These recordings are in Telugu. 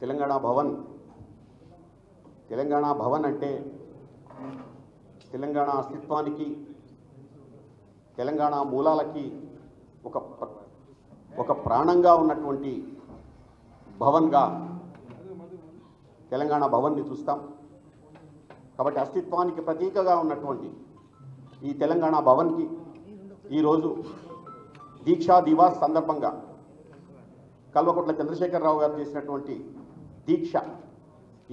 తెలంగాణ భవన్ అంటే తెలంగాణ అస్తిత్వానికి, తెలంగాణ మూలాలకి ఒక ప్రాణంగా ఉన్నటువంటి భవన్గా తెలంగాణ భవన్ని చూస్తాం. కాబట్టి అస్తిత్వానికి ప్రతీకగా ఉన్నటువంటి ఈ తెలంగాణ భవన్కి ఈరోజు దీక్షా దివాస్ సందర్భంగా కల్వకుంట్ల చంద్రశేఖరరావు గారు చేసినటువంటి దీక్ష,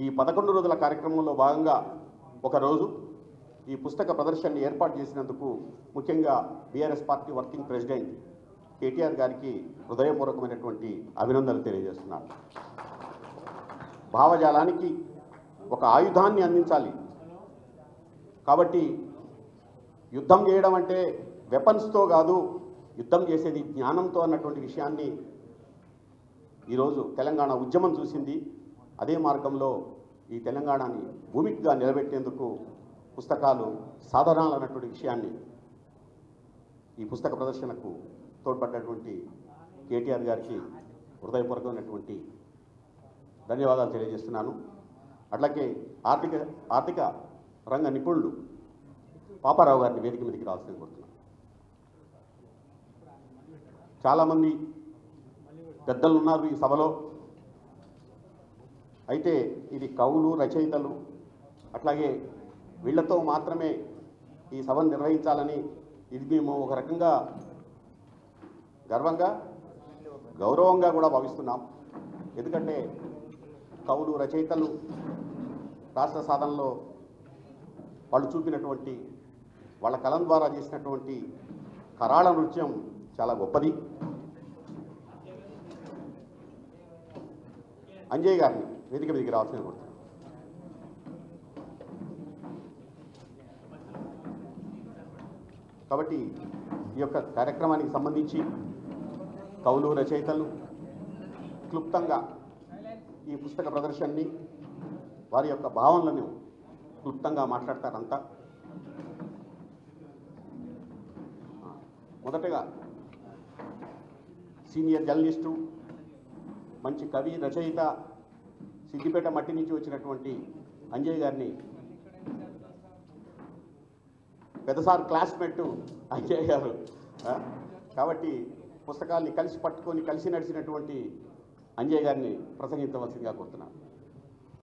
ఈ 11 రోజుల కార్యక్రమంలో భాగంగా ఒకరోజు ఈ పుస్తక ప్రదర్శనని ఏర్పాటు చేసినందుకు ముఖ్యంగా BRS party working president KTR గారికి హృదయపూర్వకమైనటువంటి అభినందనలు తెలియజేస్తున్నాను. భావజాలానికి ఒక ఆయుధాన్ని అందించాలి. కాబట్టి యుద్ధం చేయడం అంటే వెపన్స్తో కాదు, యుద్ధం చేసేది జ్ఞానంతో అన్నటువంటి విషయాన్ని ఈరోజు తెలంగాణ ఉద్యమం చూసింది. అదే మార్గంలో ఈ తెలంగాణని భూమికిగా నిలబెట్టేందుకు పుస్తకాలు సాధనాలు అన్నటువంటి విషయాన్ని ఈ పుస్తక ప్రదర్శనకు తోడ్పడినటువంటి కేటీఆర్ గారికి హృదయపూర్వకమైనటువంటి ధన్యవాదాలు తెలియజేస్తున్నాను. అట్లాగే ఆర్థిక రంగ నిపుణులు పాపారావు గారిని వేదిక మీదకి రావాల్సింది కోరుతున్నాను. చాలామంది పెద్దలు ఉన్నారు ఈ సభలో. అయితే ఇది కవులు, రచయితలు అట్లాగే వీళ్లతో మాత్రమే ఈ సభను నిర్వహించాలని ఇది మేము ఒక రకంగా గౌరవంగా కూడా భావిస్తున్నాం. ఎందుకంటే కవులు, రచయితలు రాష్ట్ర సాధనలో వాళ్ళు చూపినటువంటి, వాళ్ళ కలం ద్వారా చేసినటువంటి కరాళ నృత్యం చాలా గొప్పది. అంజయ్ గారిని వేదిక మీదకి రావాల్సింది కోరుతున్నాను. కాబట్టి ఈ యొక్క కార్యక్రమానికి సంబంధించి కవులు, రచయితలు క్లుప్తంగా ఈ పుస్తక ప్రదర్శనని, వారి యొక్క భావనలను క్లుప్తంగా మాట్లాడతారంతా. మొదటగా సీనియర్ జర్నలిస్టు, మంచి కవి, రచయిత, సిద్దిపేట మట్టి నుంచి వచ్చినటువంటి అంజయ్ గారిని, పెద్దసారి క్లాస్మేట్ అంజయ్ గారు కాబట్టి పుస్తకాల్ని కలిసి పట్టుకొని కలిసి నడిచినటువంటి అంజయ్ గారిని ప్రసంగించవలసిందిగా కోరుతున్నాను.